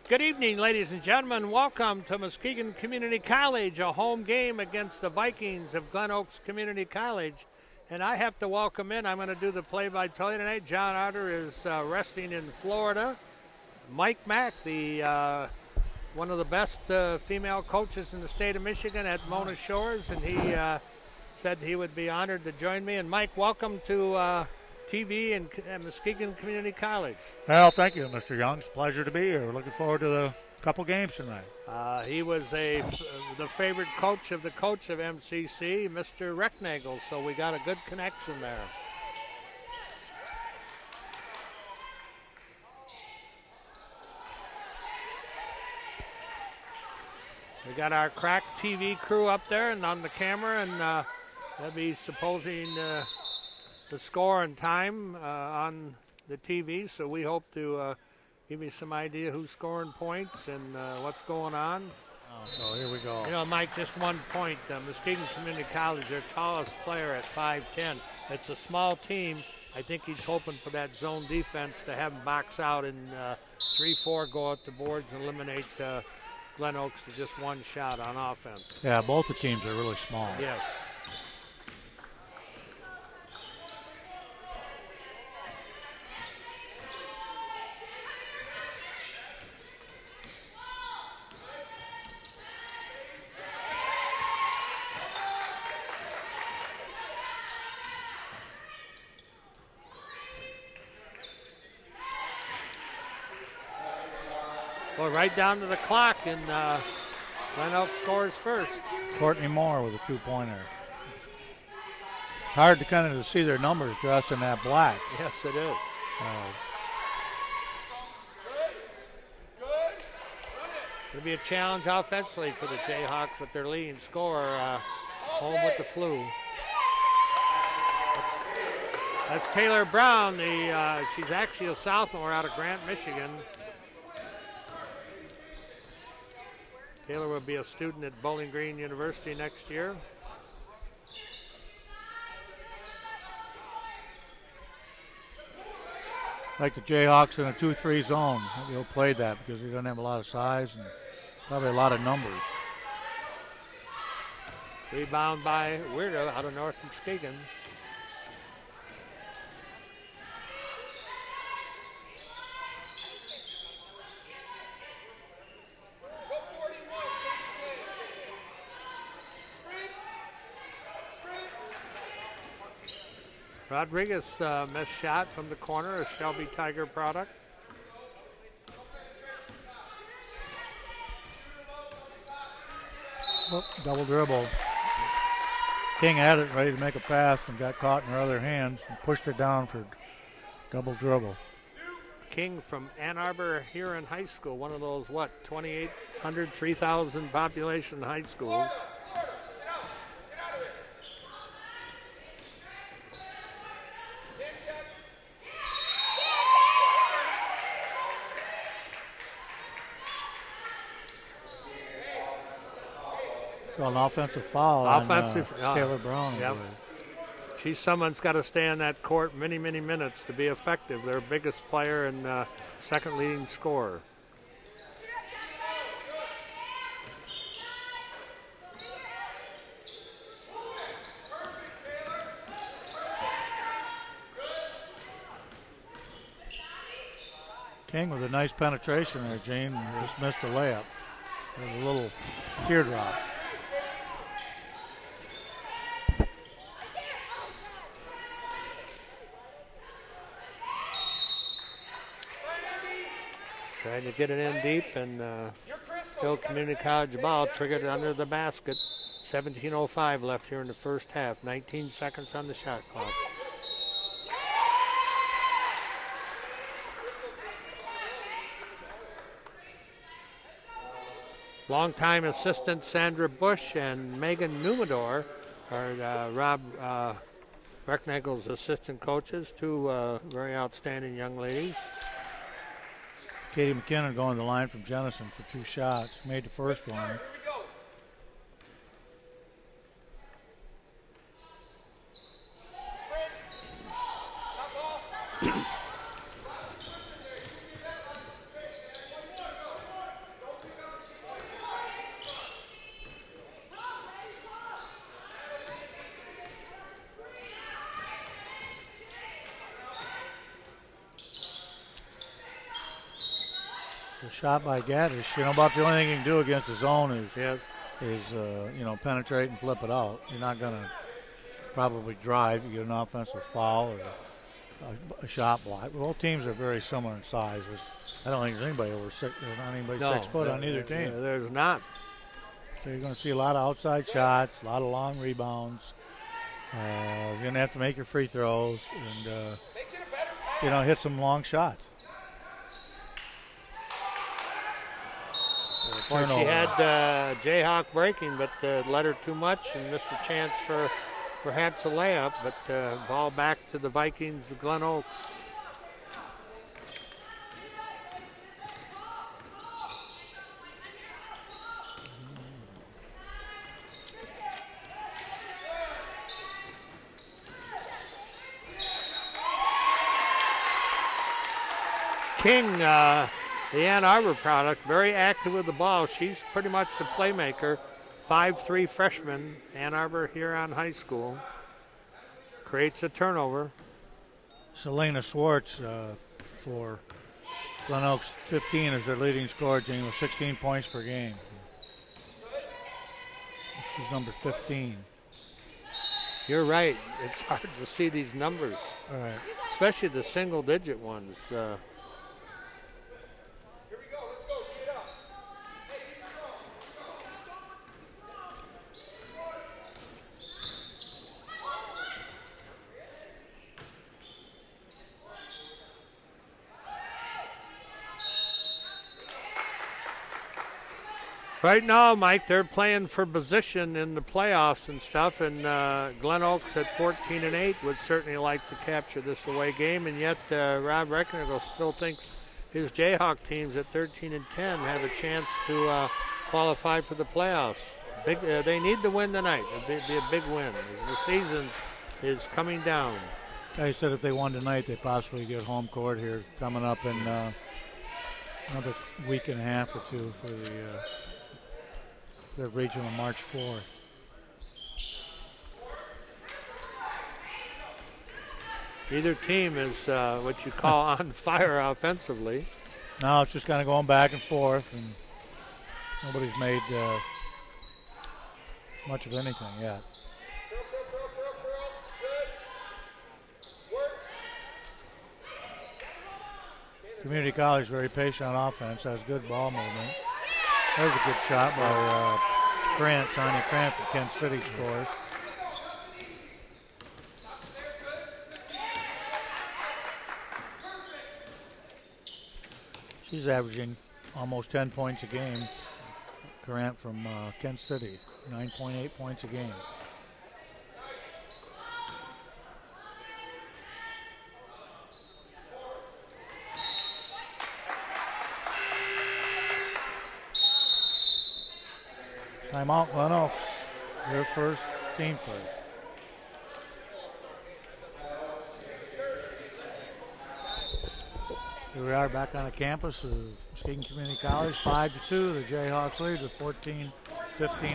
Good evening, ladies and gentlemen. Welcome to Muskegon Community College, a home game against the Vikings of Glen Oaks Community College. And I have to welcome in, I'm going to do the play-by-play tonight. John Arter is resting in Florida. Mike Mack, the one of the best female coaches in the state of Michigan at Mona Shores, and he said he would be honored to join me. And Mike, welcome to TV and Muskegon Community College. Well, thank you, Mr. Young. It's a pleasure to be here. We're looking forward to the couple games tonight. He was the favorite coach of the coach of MCC, Mr. Recknagel, so we got a good connection there. We got our crack TV crew up there and on the camera, and they'll be supposing the score and time on the TV, so we hope to give you some idea who's scoring points and what's going on. Oh, here we go. You know, Mike, just 1 point. Muskegon Community College, their tallest player at 5'10". It's a small team. I think he's hoping for that zone defense to have them box out and 3-4 go out the boards and eliminate Glen Oaks to just one shot on offense. Yeah, both the teams are really small. Yes. Well, right down to the clock, and Glen Oaks scores first. Courtney Moore with a two-pointer. It's hard to kind of see their numbers dressed in that black. Yes, it is. It'll be a challenge offensively for the Jayhawks with their leading scorer home with the flu. That's Taylor Brown. She's actually a sophomore out of Grant, Michigan. Taylor will be a student at Bowling Green University next year. Like the Jayhawks in a 2-3 zone. He'll play that because he doesn't have a lot of size and probably a lot of numbers. Rebound by Weirdo out of North Muskegon. Rodriguez missed shot from the corner, a Shelby Tiger product. Double dribble. King had it ready to make a pass and got caught in her other hands and pushed it down for double dribble. King from Ann Arbor Huron High School, one of those, 2,800, 3,000 population high schools. So an offensive foul on Taylor Brown. Yep. Someone's got to stay on that court many, many minutes to be effective. Their biggest player and second leading scorer. King with a nice penetration there, Gene. Just missed a layup. With a little teardrop. Trying to get it in deep, and still Community College ball triggered under the basket. 17:05 left here in the first half. 19 seconds on the shot clock. Longtime assistant Sandra Bush and Megan Numador are Rob Recknagel's assistant coaches, two very outstanding young ladies. Katie McKinnon going to the line from Jennison for 2 shots. Made the first one. The shot by Gaddish. You know, about the only thing he can do against his own is you know, penetrate and flip it out. You're not going to probably drive. You get an offensive foul or a shot block. Both teams are very similar in size. I don't think there's anybody over 6. There's not anybody 6 foot on either team. There's not. So you're going to see a lot of outside shots, a lot of long rebounds. You're going to have to make your free throws and, you know, hit some long shots. Well, she had Jayhawk breaking, but let her too much and missed a chance for perhaps a layup, but ball back to the Vikings, Glen Oaks. King, the Ann Arbor product, very active with the ball. She's pretty much the playmaker. 5'3" freshman, Ann Arbor Huron High School. Creates a turnover. Selena Swartz for Glen Oaks, 15 is their leading scorer, team with 16 points per game. She's number 15. You're right. It's hard to see these numbers. All right. Especially the single-digit ones. Right now, Mike, they're playing for position in the playoffs and stuff, and Glen Oaks at 14-8 would certainly like to capture this away game, and yet Rob Reckner still thinks his Jayhawk teams at 13-10 have a chance to qualify for the playoffs. They need to win tonight. It'd be a big win as the season is coming down. I said if they won tonight, they possibly get home court here coming up in another week and a half or two for the regional March 4th. Either team is what you call on fire offensively. Now it's just kind of going back and forth, and nobody's made much of anything yet. Community College very patient on offense, has good ball movement. There's a good shot by Grant, Sonia Grant from Kent City scores. She's averaging almost 10 points a game. Grant from Kent City, 9.8 points a game. Timeout, Glen Oaks. Their first, team first. Here we are back on the campus of Muskegon Community College, 5-2. The Jayhawks lead with 14-15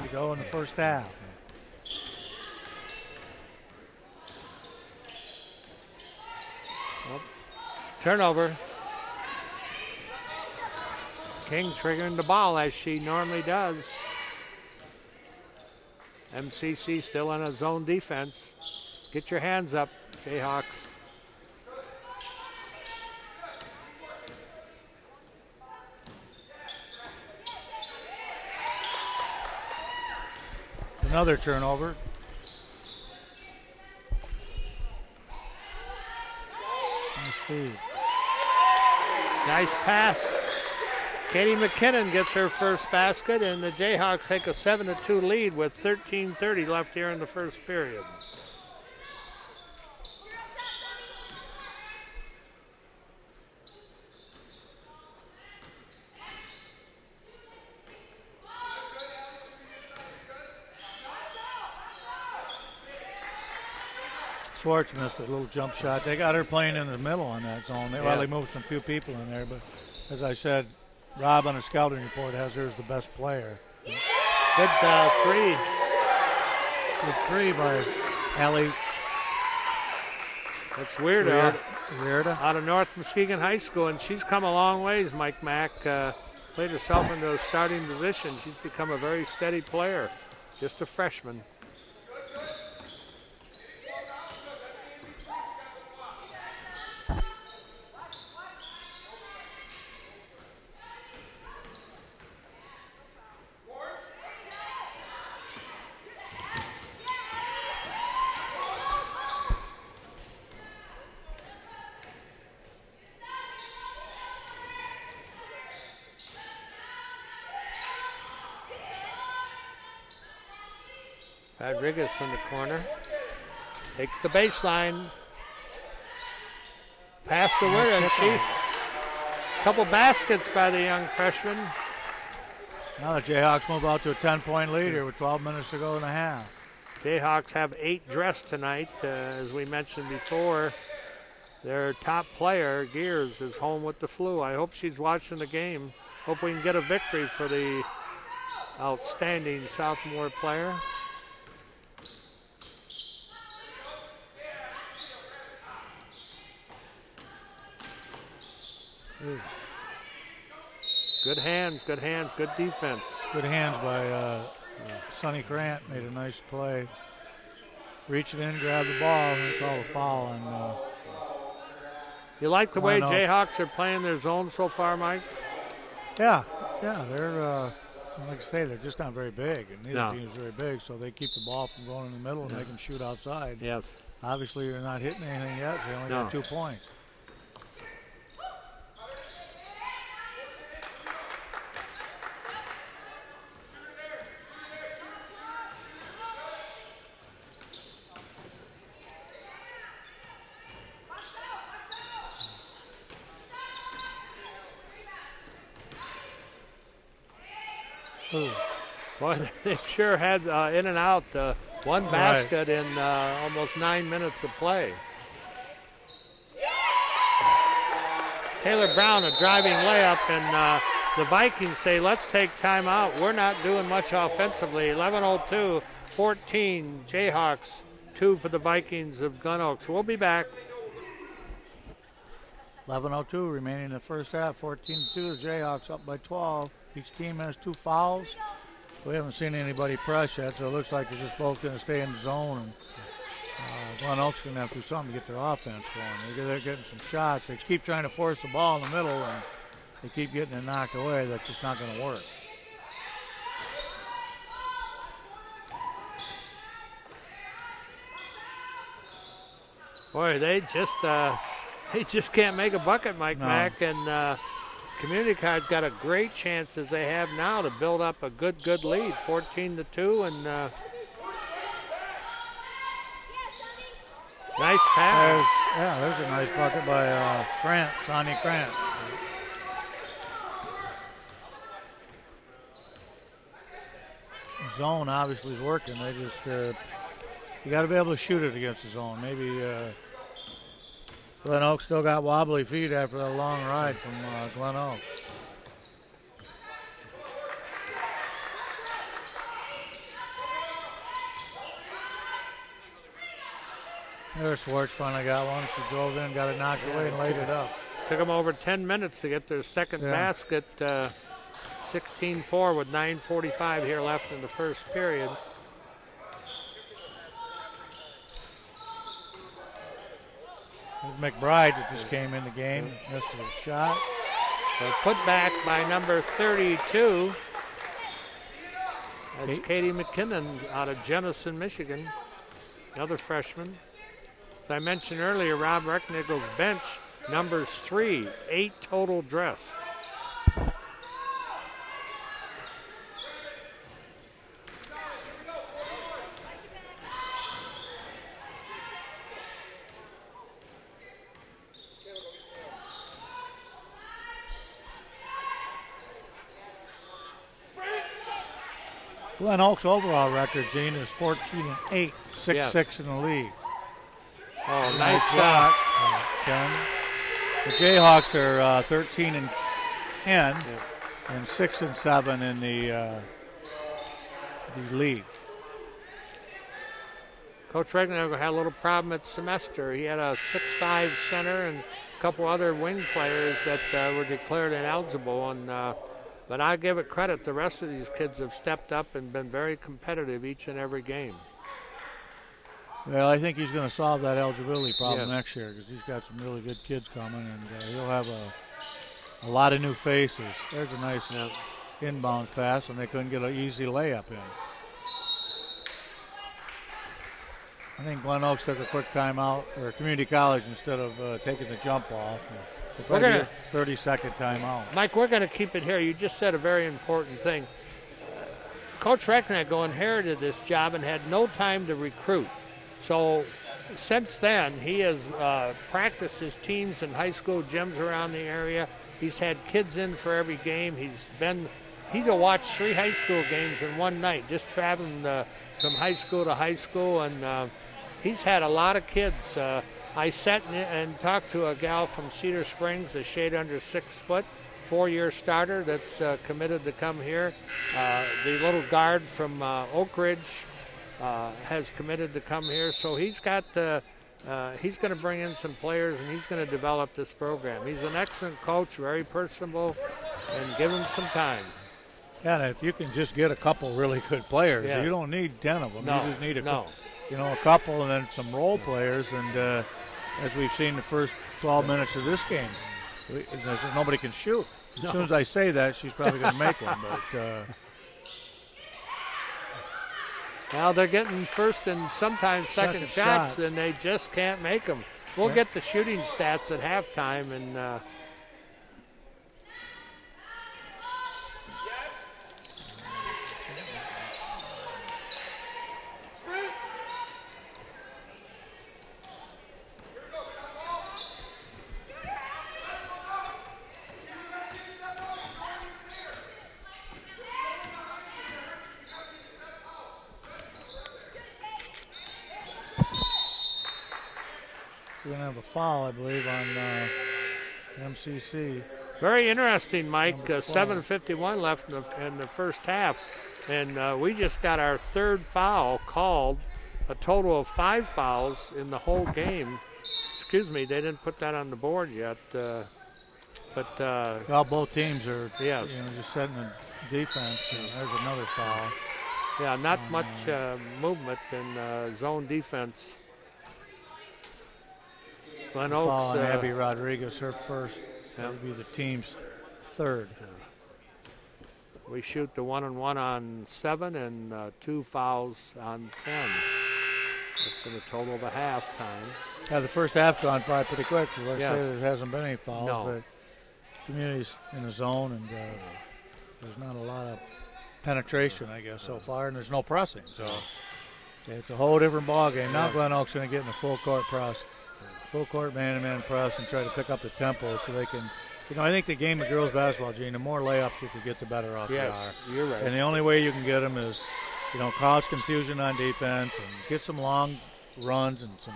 to go in the first half. Well, turnover. King triggering the ball as she normally does. MCC still in a zone defense. Get your hands up, Jayhawks. Another turnover. Nice feed. Nice pass. Katie McKinnon gets her first basket, and the Jayhawks take a 7-2 lead with 13:30 left here in the first period. Swartz missed a little jump shot. They got her playing in the middle on that zone. They moved some few people in there, but as I said, Rob on a scouting report has her as the best player. Good three. Good three by Allie. That's weird. out of North Muskegon High School, and she's come a long ways. Mike Mack played herself into a starting position. She's become a very steady player, just a freshman. Rodriguez in the corner. Takes the baseline. Pass to Ware. A couple baskets by the young freshman. Now the Jayhawks move out to a 10-point lead here with 12 minutes to go in the half. Jayhawks have 8 dressed tonight. As we mentioned before, their top player, Gears, is home with the flu. I hope she's watching the game. Hope we can get a victory for the outstanding sophomore player. Good hands, good defense. Good hands by Sonny Grant, made a nice play. Reached in, grabbed the ball, and they called a foul. And you like the way Jayhawks are playing their zone so far, Mike? Yeah, they're, like I say, they're just not very big, and neither team is very big, so they keep the ball from going in the middle and they can shoot outside. Yes. Obviously, they're not hitting anything yet, so they only got 2 points. Boy, they sure had in and out one basket in almost 9 minutes of play. Taylor Brown, a driving layup, and the Vikings say, let's take time out. We're not doing much offensively. 11:02, 14, Jayhawks, 2 for the Vikings of Glen Oaks. We'll be back. 11:02 remaining in the first half, 14-2, the Jayhawks up by 12. Each team has 2 fouls. We haven't seen anybody press yet, so it looks like they're just both going to stay in the zone. And Glen Oaks going to have to do something to get their offense going. They're getting some shots. They keep trying to force the ball in the middle, and they keep getting it knocked away. That's just not going to work. Boy, they just can't make a bucket, Mike Mack, and Community College got a great chance as they have now to build up a good lead, 14-2, and nice pass. There's a nice bucket by Grant, Sonny Grant. Zone obviously is working. They just you got to be able to shoot it against the zone. Maybe Glen Oaks still got wobbly feet after that long ride from Glen Oaks. There's Schwartz finally got one. She drove in, got it knocked away, and laid it up. Took them over 10 minutes to get their second basket. 16-4 with 9:45 here left in the first period. McBride that just came in the game, missed a shot. So put back by number 32. That's Katie McKinnon out of Jenison, Michigan, another freshman. As I mentioned earlier, Rob Recknigel's bench, numbers 3, 8 total dressed. Glen Oaks' overall record, Gene, is 14-8, 6-6 in the league. Oh, nice shot. The Jayhawks are 13-10 and 6-7 in the league. Coach Regner had a little problem at semester. He had a 6'5" center and a couple other wing players that were declared ineligible. But I give it credit. The rest of these kids have stepped up and been very competitive each and every game. Well, I think he's going to solve that eligibility problem next year because he's got some really good kids coming, and he'll have a lot of new faces. There's a nice inbounds pass, and they couldn't get an easy layup in. I think Glen Oaks took a quick timeout, or Community College, instead of taking the jump off. We're going to 30-second timeout. Mike, we're going to keep it here. You just said a very important thing. Coach Recknagle inherited this job and had no time to recruit. So since then, he has practiced his teams in high school gyms around the area. He's had kids in for every game. He's watched 3 high school games in one night, just traveling from high school to high school, and he's had a lot of kids. I sat and talked to a gal from Cedar Springs, a shade under 6 foot, 4-year starter that's committed to come here. The little guard from Oak Ridge has committed to come here. So he's got he's going to bring in some players, and he's going to develop this program. He's an excellent coach, very personable, and give him some time. Yeah, and if you can just get a couple really good players, you don't need 10 of them. No, you just need a couple and then some role players. And as we've seen the first 12 minutes of this game, nobody can shoot. As soon as I say that, she's probably going to make one. But now they're getting first and sometimes second shots, and they just can't make them. We'll get the shooting stats at halftime, and we're going to have a foul, I believe, on MCC. Very interesting, Mike. 7:51 left in the first half, and we just got our 3rd foul called. A total of 5 fouls in the whole game. Excuse me, they didn't put that on the board yet. Well, both teams are just setting the defense. There's another foul. Yeah, not much movement in zone defense. Glen Oaks. Foul on Abby Rodriguez, her first. That would be the team's 3rd. We shoot the 1-on-1 on 7 and 2 fouls on 10. That's in a total of a halftime. Yeah, the first half's gone by pretty quick. As I say, there hasn't been any fouls, but community's in the zone, and there's not a lot of penetration, I guess, so far, and there's no pressing. So it's a whole different ball game. Now Glen Oaks going to get in a full court press. Full court man-to-man press and try to pick up the tempo so they can, I think the game of girls basketball, Gene, the more layups you can get, the better off you are. You're right. And the only way you can get them is, cause confusion on defense and get some long runs and some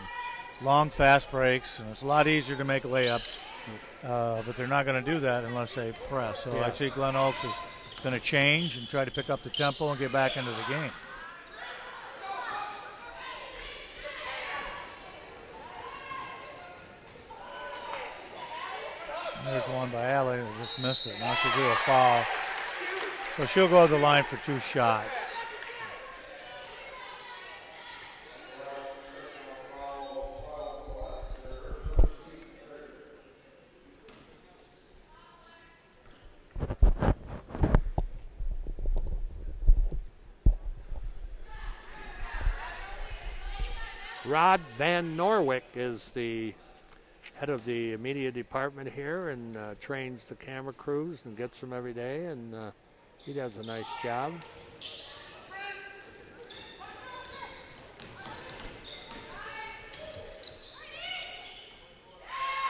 long fast breaks. And it's a lot easier to make layups, but they're not going to do that unless they press. So I see Glen Oaks is going to change and try to pick up the tempo and get back into the game. There's one by Allie who just missed it. Now she drew a foul. So she'll go to the line for 2 shots. Rod Van Norwick is the head of the media department here, and trains the camera crews and gets them every day, and he does a nice job.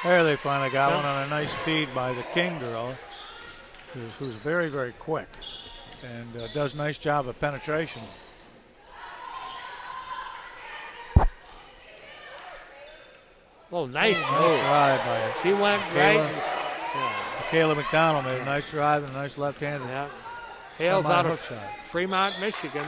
There they finally got one on a nice feed by the King girl, who's very, very quick and does a nice job of penetration. Oh, nice move. Drive by she went right. Kayla McDonald made a nice drive and a nice left-handed. Yeah. Hales out of Fremont, Michigan.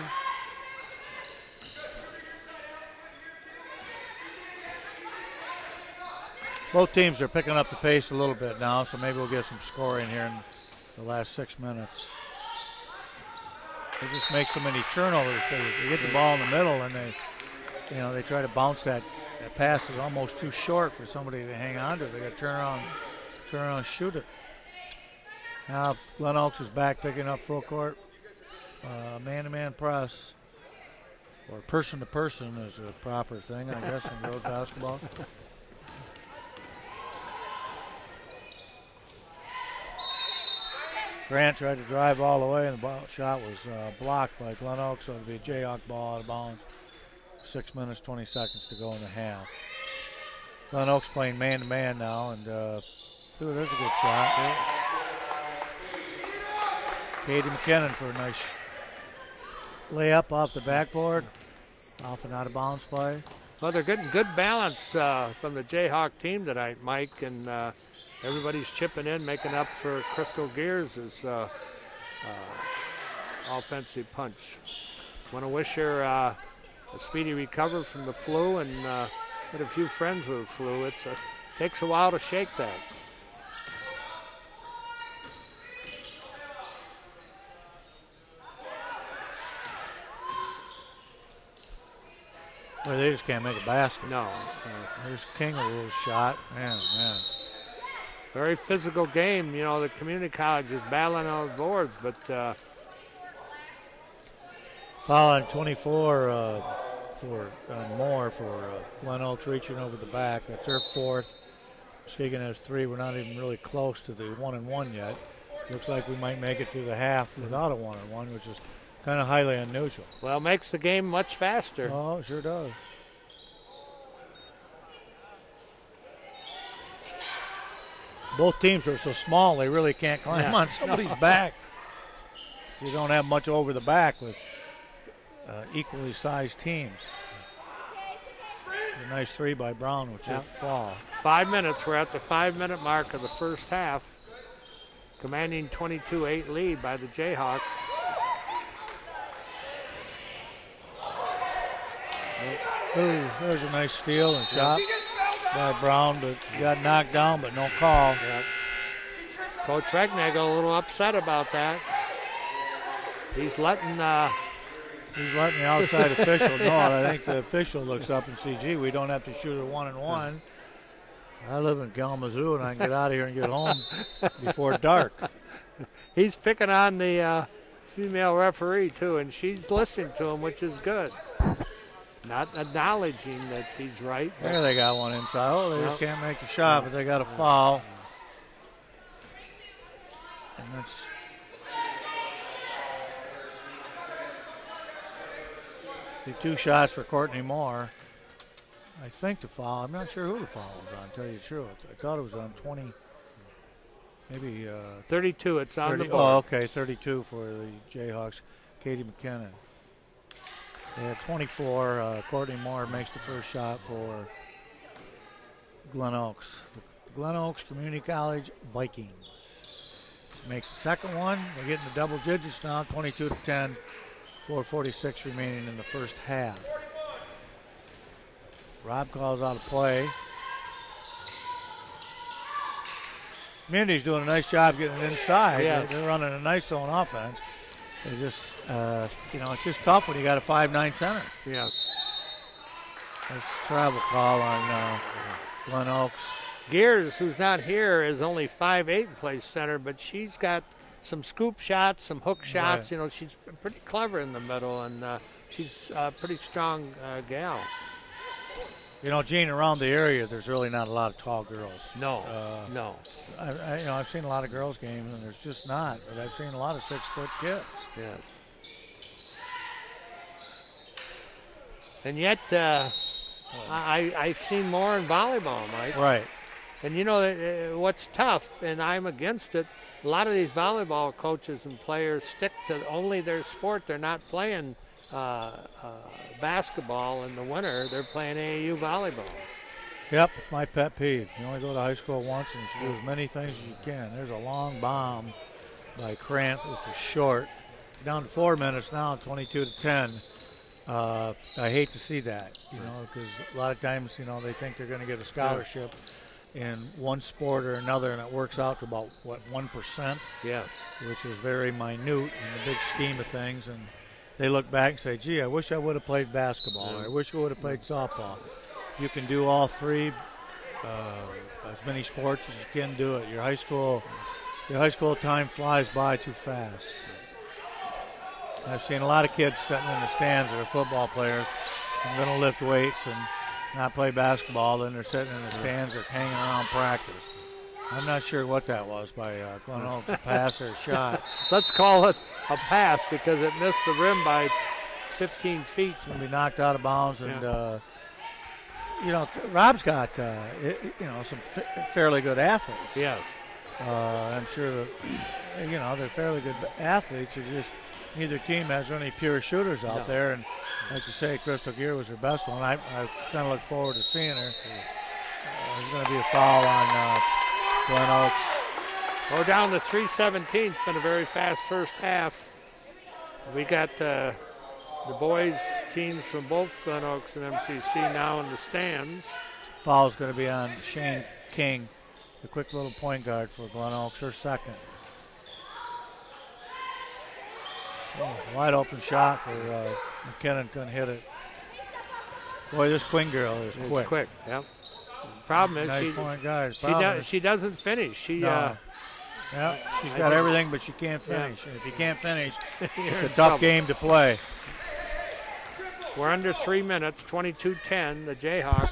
both teams are picking up the pace a little bit now, so maybe we'll get some scoring here in the last 6 minutes. They just make so many turnovers. They get the ball in the middle, and they try to bounce that pass is almost too short for somebody to hang on to. They got to turn around, and shoot it. Now Glen Oaks is back picking up full court. Man-to-man press, or person-to-person is a proper thing, I guess, in road basketball. Grant tried to drive all the way, and the shot was blocked by Glen Oaks, so it'll be a Jayhawk ball out of bounds. 6 minutes, 20 seconds to go in the half. Glen Oaks playing man-to-man now, and there's a good shot. Katie McKinnon for a nice layup off the backboard, off an out-of-bounds play. Well, they're getting good balance from the Jayhawk team tonight, Mike, and everybody's chipping in, making up for Crystal Gears' offensive punch. Want to wish her a speedy recovery from the flu, and had a few friends with the flu. It takes a while to shake that. Well, they just can't make a basket. No. There's Kingaroos shot. Man. Very physical game. The community college is battling on those boards, but foul on 24 more for Glen Oaks reaching over the back. That's her fourth. Muskegon has 3. We're not even really close to the 1-and-1 yet. Looks like we might make it through the half without a 1-and-1, which is kind of highly unusual. Well, makes the game much faster. Oh, it sure does. Both teams are so small they really can't climb on somebody's back. So you don't have much over the back with equally sized teams. A nice 3 by Brown, which is fall. 5 minutes. We're at the 5-minute mark of the first half. Commanding 22-8 lead by the Jayhawks. Ooh, there's a nice steal and shot by Brown, but got knocked down, but no call. Yep. Coach Regnagel a little upset about that. He's letting the outside official know it. I think the official looks up and sees, gee, we don't have to shoot a 1-and-1. I live in Kalamazoo, and I can get out of here and get home before dark. He's picking on the female referee, too, and she's listening to him, which is good. Not acknowledging that he's right. There they got one inside. Oh, they just can't make the shot, but they got a foul. And that's the 2 shots for Courtney Moore. I think the foul, I'm not sure who the foul was on, to tell you the truth. I thought it was on 20, maybe 32, it's 30, on the board. Oh, okay, 32 for the Jayhawks. Katie McKinnon. Yeah, 24. Courtney Moore makes the first shot for Glen Oaks. The Glen Oaks Community College Vikings. Makes the second one. They're getting the double digits now, 22-10. 4:46 remaining in the first half. Rob calls out a play. Community's doing a nice job getting it inside. Yes. They're running a nice zone offense. They just, it's just tough when you got a 5'9" center. Yes. Nice travel call on Glen Oaks. Gears, who's not here, is only 5'8" and plays center, but she's got some scoop shots, some hook shots. Right. She's pretty clever in the middle, and she's a pretty strong gal. Gene, around the area, there's really not a lot of tall girls. No. I've seen a lot of girls' games, and there's just not. But I've seen a lot of 6-foot kids. Yes. And yet, I've seen more in volleyball, Mike. Right. And what's tough, and I'm against it, a lot of these volleyball coaches and players stick to only their sport. They're not playing basketball in the winter. They're playing AAU volleyball. Yep, my pet peeve. You only go to high school once, and you should do as many things as you can. There's a long bomb by Krant, which is short. Down to 4 minutes now, 22-10. I hate to see that, because a lot of times, they think they're going to get a scholarship. in one sport or another, and it works out to about, what, 1%? Yes. Which is very minute in the big scheme of things. And they look back and say, gee, I wish I would have played basketball, or I wish I would have played softball. If you can do all three, as many sports as you can do it, your high school time flies by too fast. I've seen a lot of kids sitting in the stands that are football players and going to lift weights and not play basketball, then they're sitting in the stands or hanging around practice. I'm not sure what that was by Glen Oaks, a pass or a shot. Let's call it a pass because it missed the rim by 15 feet. It's going to be knocked out of bounds. And, Rob's got, some fairly good athletes. Yes. I'm sure that, they're fairly good athletes. It's just neither team has any pure shooters out there. And like you say, Crystal Gear was her best one. I kind of look forward to seeing her. There's going to be a foul on Glen Oaks. We're down to 3:17. It's been a very fast first half. We got the boys teams from both Glen Oaks and MCC now in the stands. Foul's going to be on Shane King, the quick little point guard for Glen Oaks, her second. Wide open shot for McKinnon, couldn't hit it. Boy, this Quinn girl is quick. It's quick, yep. Problem is nice point guard. She doesn't finish. She's got everything, but she can't finish. And if you can't finish, it's a tough trouble. game to play. We're under 3 minutes, 22-10, the Jayhawks.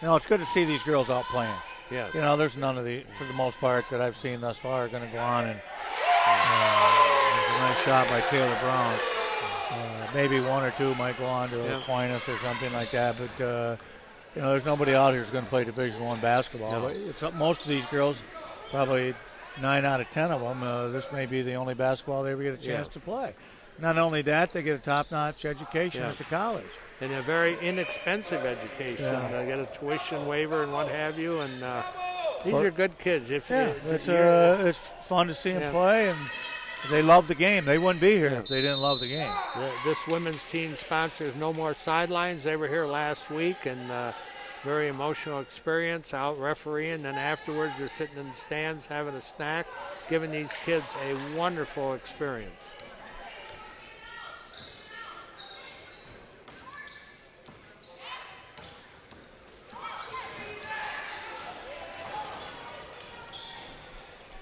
It's good to see these girls out playing. Yes. There's none of for the most part, that I've seen thus far are going to go on. And there's a nice shot by Taylor Brown. Maybe one or two might go on to Aquinas or something like that. But, there's nobody out here who's going to play Division I basketball. No. It's most of these girls, probably 9 out of 10 of them, this may be the only basketball they ever get a chance to play. Not only that, they get a top-notch education at the college. And a very inexpensive education. They get a tuition waiver and what have you. And these are good kids. It's fun to see them play, and they love the game. They wouldn't be here if they didn't love the game. This women's team sponsors No More Sidelines. They were here last week, and very emotional experience out refereeing. Then afterwards, they're sitting in the stands having a snack, giving these kids a wonderful experience.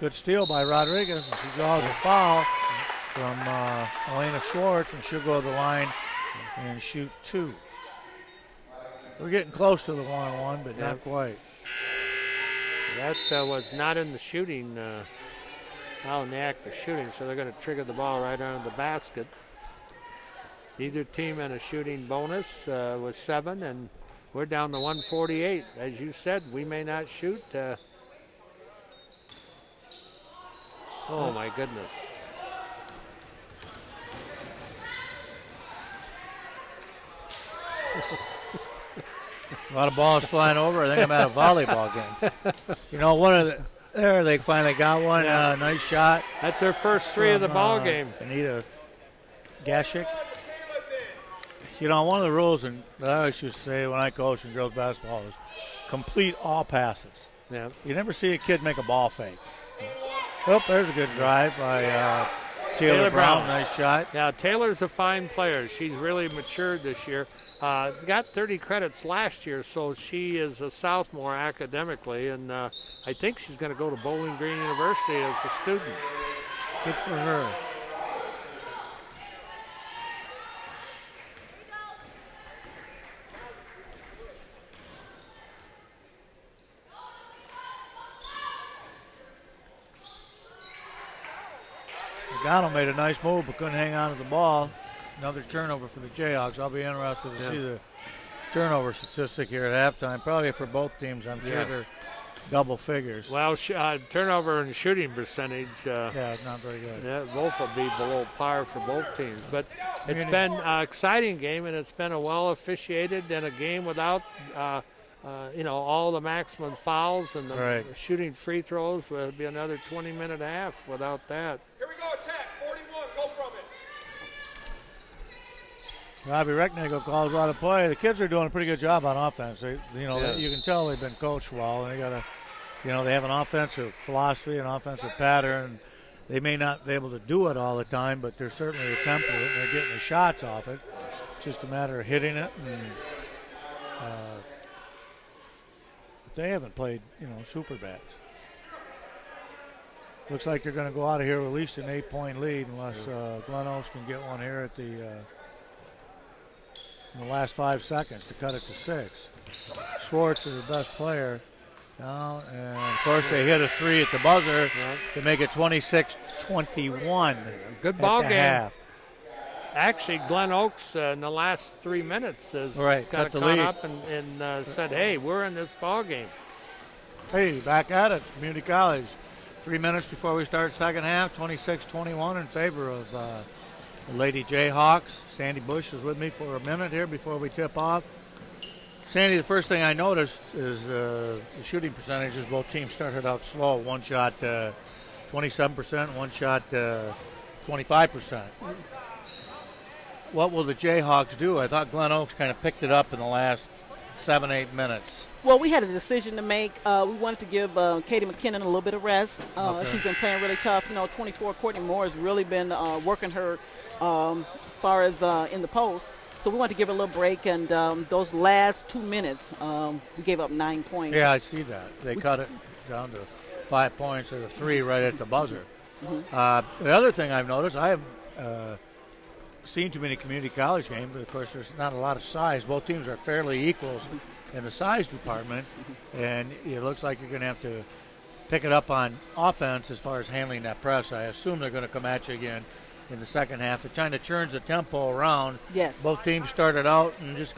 Good steal by Rodriguez, and she draws a foul from Elena Schwartz, and she'll go to the line and shoot 2. We're getting close to the 1-on-1, but not quite. That was not in the shooting, not in the act of shooting, so they're going to trigger the ball right under the basket. Either team in a shooting bonus with 7, and we're down to 148. As you said, we may not shoot. Oh, my goodness. A lot of balls flying over. I think I'm at a volleyball game. They finally got one. Nice shot. That's their first 3 of the ball game. Anita Gashik. One of the rules that I always used to say when I coached in girls basketball is complete all passes. Yeah. You never see a kid make a ball fake. Oh, there's a good drive by Taylor Brown. Nice shot. Yeah, Taylor's a fine player. She's really matured this year. Got 30 credits last year, so she is a sophomore academically, and I think she's going to go to Bowling Green University as a student. Good for her. Gano made a nice move but couldn't hang on to the ball. Another turnover for the Jayhawks. I'll be interested to see the turnover statistic here at halftime. Probably for both teams. I'm sure they're double figures. Well, turnover and shooting percentage. It's not very good. Yeah, both will be below par for both teams. But it's been an exciting game, and it's been a well officiated and a game without all the maximum fouls and the shooting free throws. Will be another 20-minute half without that. Here we go, attack, 41, go from Robbie Recknagel calls out a play. The kids are doing a pretty good job on offense. You can tell they've been coached well, and they have an offensive philosophy, an offensive pattern. They may not be able to do it all the time, but they're certainly attempting it, and they're getting the shots off it. It's just a matter of hitting it. And they haven't played, super bad. Looks like they're going to go out of here with at least an 8-point lead, unless Glen Oaks can get one here at in the last 5 seconds to cut it to 6. Schwartz is the best player. Down, and of course they hit a 3 at the buzzer to make it 26-21. Good ball game. Half. Actually, Glen Oaks in the last 3 minutes has got the caught lead up and said, "Hey, we're in this ball game." Hey, back at it, Community College. 3 minutes before we start second half, 26-21 in favor of the Lady Jayhawks. Sandy Bush is with me for a minute here before we tip off. Sandy, the first thing I noticed is the shooting percentages. Both teams started out slow. One shot 27%, one shot 25%. What will the Jayhawks do? I thought Glen Oaks kind of picked it up in the last 7-8 minutes. Well, we had a decision to make. We wanted to give Katie McKinnon a little bit of rest. She's been playing really tough. 24, Courtney Moore has really been working her far as in the post. So we wanted to give her a little break, and those last 2 minutes, we gave up 9 points. Yeah, I see that. They cut it down to 5 points or the 3 right at the buzzer. Mm-hmm. The other thing I've noticed, I have seen too many community college games, but of course there's not a lot of size. Both teams are fairly equal in the size department, and it looks like you're going to have to pick it up on offense as far as handling that press. I assume they're going to come at you again in the second half. It kind of turns the tempo around. Yes. Both teams started out and just,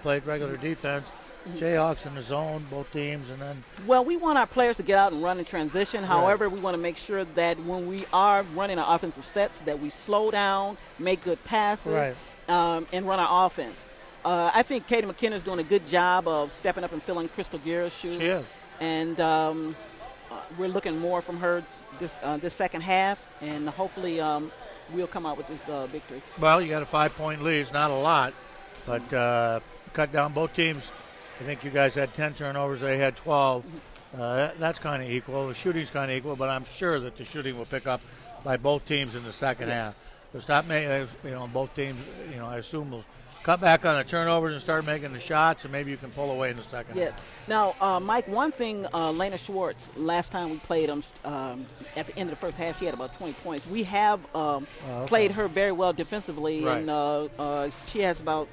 played regular defense. Jayhawks in the zone, both teams, and then... Well, we want our players to get out and run in transition. However, we want to make sure that when we are running our offensive sets, that we slow down, make good passes, and run our offense. I think Katie McKinnon is doing a good job of stepping up and filling Crystal Guerra's shoes. She is. And we're looking more from her this second half, and hopefully we'll come out with this victory. Well, you got a 5-point lead. It's not a lot, but cut down both teams. I think you guys had 10 turnovers. They had 12. That's kind of equal. The shooting's kind of equal, but I'm sure that the shooting will pick up by both teams in the second half. So stop making, both teams, I assume will cut back on the turnovers and start making the shots, and maybe you can pull away in the second half. Yes. Now, Mike, one thing, Lena Schwartz, last time we played them at the end of the first half, she had about 20 points. We have played her very well defensively, and she has about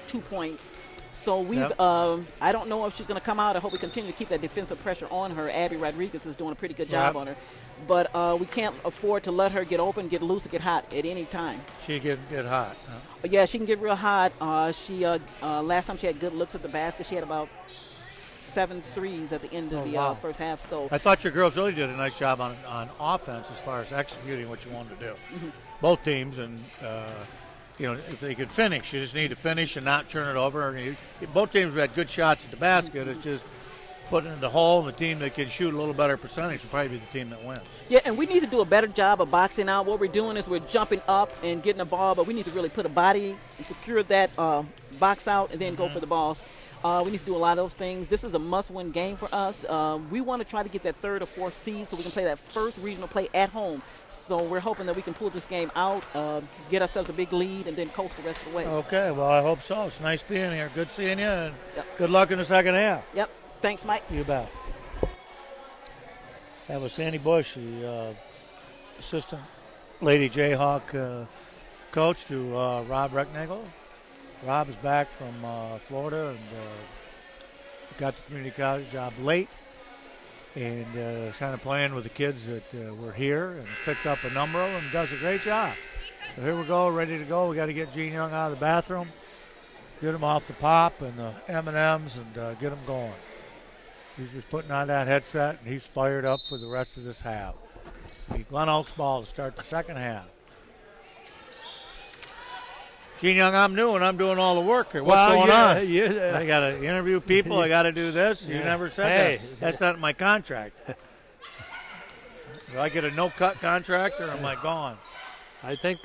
2 points. So we've, I don't know if she's going to come out. I hope we continue to keep that defensive pressure on her. Abby Rodriguez is doing a pretty good job on her. But we can't afford to let her get open, get loose, and get hot at any time. She can get hot. Huh? Yeah, she can get real hot. She last time she had good looks at the basket. She had about 7 threes at the end of the first half. So I thought your girls really did a nice job on offense as far as executing what you wanted to do. Mm-hmm. Both teams, and if they could finish, you just need to finish and not turn it over. Both teams have had good shots at the basket. It's just putting it in the hole, and the team that can shoot a little better percentage will probably be the team that wins. Yeah, and we need to do a better job of boxing out. What we're doing is we're jumping up and getting the ball, but we need to really put a body and secure that box out and then go for the balls. We need to do a lot of those things. This is a must-win game for us. We want to try to get that 3rd or 4th seed so we can play that first regional play at home. So we're hoping that we can pull this game out, get ourselves a big lead, and then coast the rest of the way. Okay, well, I hope so. It's nice being here. Good seeing you, and good luck in the second half. Yep. Thanks, Mike. You bet. That was Sandy Bush, the assistant Lady Jayhawk coach to Rob Recknagel. Rob is back from Florida and got the community college job late, and kind of playing with the kids that were here and picked up a number of them and does a great job. So here we go, ready to go. We got to get Gene Young out of the bathroom, get him off the pop and the M&Ms, and get him going. He's just putting on that headset, and he's fired up for the rest of this half. The Glen Oaks ball to start the second half. Gene Young, I'm new, and I'm doing all the work here. What's going on? I got to interview people. I got to do this. You never said that. That's not in my contract. Do I get a no-cut contract, or am I gone? I think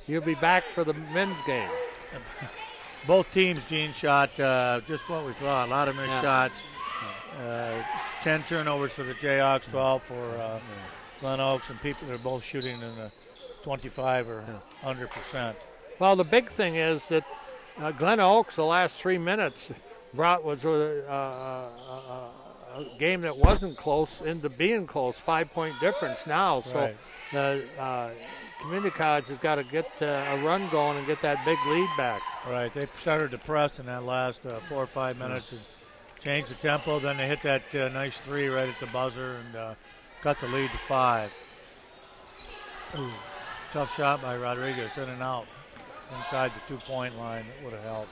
you'll be back for the men's game. Both teams, Gene, shot just what we thought. A lot of missed shots. 10 turnovers for the Jayhawks, 12 for Glen Oaks, and people are both shooting in the 25 or under percent. Well, the big thing is that Glen Oaks, the last 3 minutes, was a game that wasn't close into being close, 5-point difference now. So Community College has got to get a run going and get that big lead back. Right. They started to press in that last 4 or 5 minutes and changed the tempo. Then they hit that nice three right at the buzzer and cut the lead to 5. Ooh, tough shot by Rodriguez, in and out inside the 2-point line. That would have helped.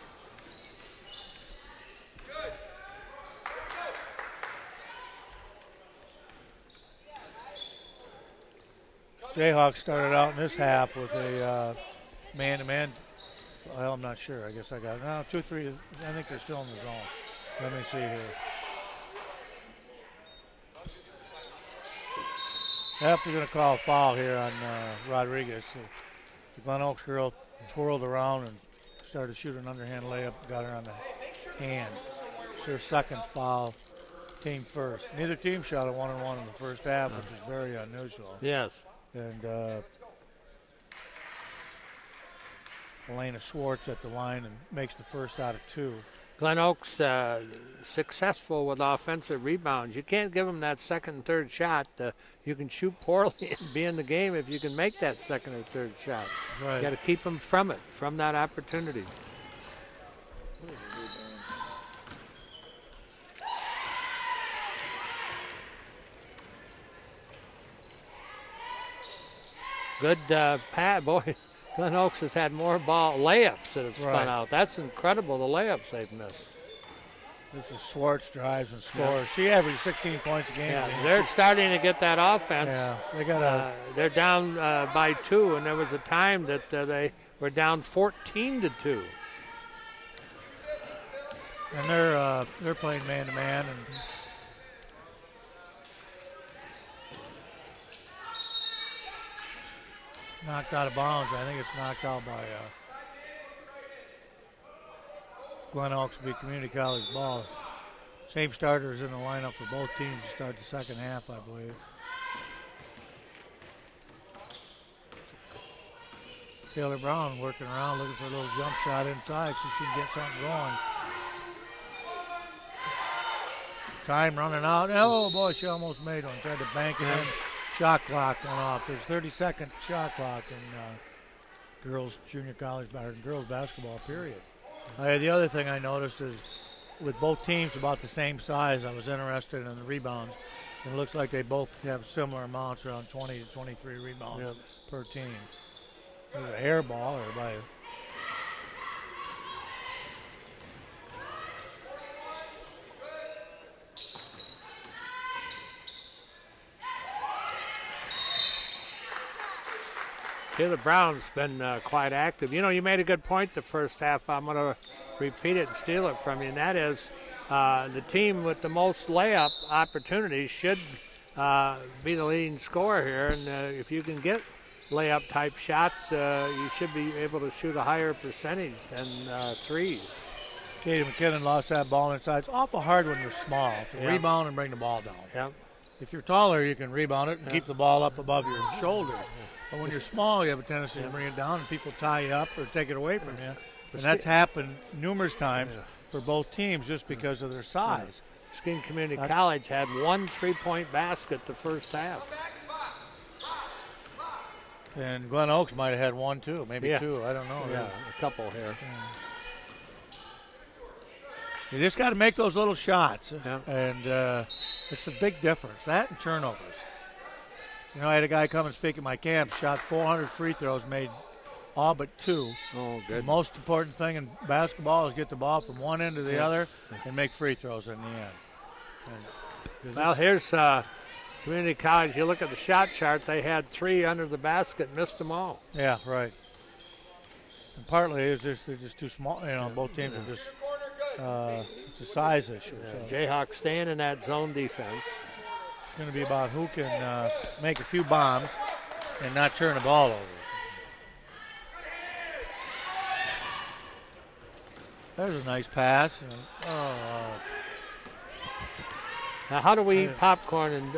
Jayhawks started out in this half with a man-to-man. Well, I'm not sure. I guess I got 2, 3. I think they're still in the zone. Let me see here. Yep, they're going to call a foul here on Rodriguez. So the Glen Oaks girl twirled around and started to shoot an underhand layup, got her on the hand. It's her second foul, team first. Neither team shot a 1-on-1 in the first half, which is very unusual. Yes. And Elena Schwartz at the line and makes the first out of 2. Glen Oaks successful with offensive rebounds. You can't give them that second and third shot. You can shoot poorly and be in the game if you can make that second or third shot. Right. You got to keep them from that opportunity. Good pat, boy. Glen Oaks has had more layups that have spun out. That's incredible, the layups they've missed. This is Schwartz drives and scores. She averaged 16 points a game. Yeah, they're starting to get that offense. Yeah, they got they're down by 2, and there was a time that they were down 14-2. And they're playing man-to-man. And knocked out of bounds. I think it's knocked out by Glen Oaks will be Community College ball. Same starters in the lineup for both teams to start the second half, I believe. Taylor Brown working around looking for a little jump shot inside so she can get something going. Time running out. Oh boy, she almost made one. Tried to bank it in. Shot clock went off. There's 30-second shot clock in girls junior college or girls basketball period. The other thing I noticed is with both teams about the same size, I was interested in the rebounds. It looks like they both have similar amounts, around 20 to 23 rebounds per team. There's an air ball or by Taylor Brown's been quite active. You know, you made a good point the first half. I'm going to repeat it and steal it from you, and that is the team with the most layup opportunities should be the leading scorer here. And if you can get layup-type shots, you should be able to shoot a higher percentage than threes. Katie McKinnon lost that ball inside. It's awful hard when you're small to rebound and bring the ball down. Yep. If you're taller, you can rebound it and keep the ball up above your shoulders. But when you're small, you have a tendency to bring it down and people tie you up or take it away from you. And that's happened numerous times for both teams just because of their size. Muskegon Community College had 1 3-point basket the first half. And Glen Oaks might have had 1, too. Maybe 2. I don't know. Yeah, a couple here. You just got to make those little shots. And it's a big difference. That and turnovers. You know, I had a guy come and speak at my camp, shot 400 free throws, made all but 2. Oh, good. The most important thing in basketball is get the ball from one end to the other and make free throws in the end. Well, here's Community College. You look at the shot chart, they had 3 under the basket, missed them all. Yeah, right. And partly it's just they're just too small. You know, both teams are just it's a size issue. So. Jayhawks staying in that zone defense. It's going to be about who can make a few bombs and not turn the ball over. There's a nice pass. Now, how do we eat popcorn? And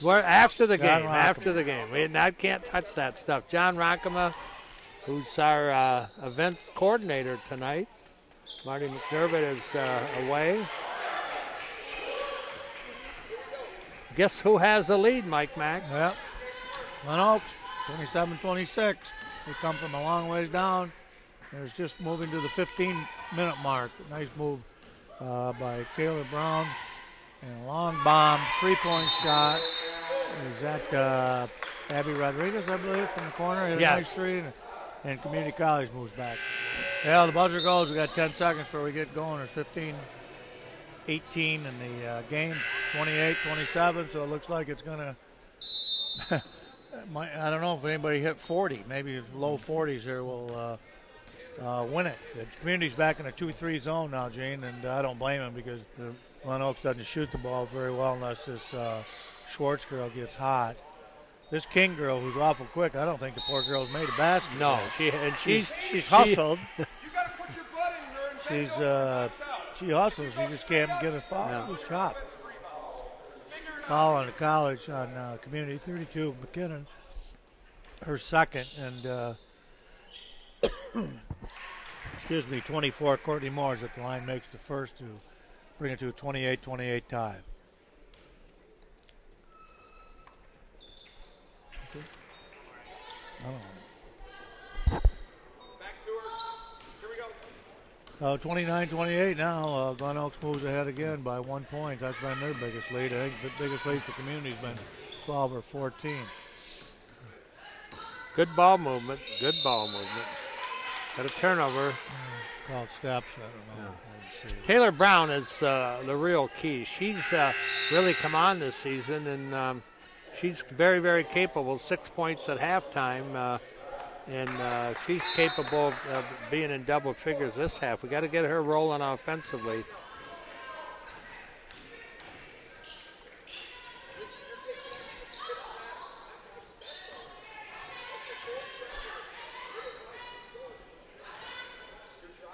we're after the game. After the game, I can't touch that stuff. John Rockema, who's our events coordinator tonight. Marty McDermott is away. Guess who has the lead, Mike Mack? Yep. Glen Oaks, 27-26. They come from a long ways down. It's just moving to the 15-minute mark. Nice move by Taylor Brown. And a long bomb, three-point shot. Is that Abby Rodriguez, I believe, from the corner? Hit a nice three, and Community College moves back. Yeah, the buzzer goes. We got 10 seconds before we get going. There's 15-18 in the game, 28-27. So it looks like it's going to. I don't know if anybody hit 40. Maybe low 40s here will win it. The Community's back in a 2-3 zone now, Gene, and I don't blame him because Glen Oaks doesn't shoot the ball very well unless this Schwartz girl gets hot. This King girl, who's awful quick, I don't think the poor girl's made a basket. No, she's hustled. You got to put your blood in her. She hustles. She just can't get a foul. Good shot. Foul on the college on Community 32. McKinnon, her second, and 24. Courtney Moores at the line makes the first to bring it to a 28-28 tie. Back to her. Here we go. 29-28 now. Glen Oaks moves ahead again by 1 point. That's been their biggest lead. I think the biggest lead for Community has been 12 or 14. Good ball movement. Good ball movement. Got a turnover. Called steps. I don't know. Taylor Brown is the real key. She's really come on this season, and she's very, very capable. 6 points at halftime, and she's capable of being in double figures this half. We got to get her rolling offensively.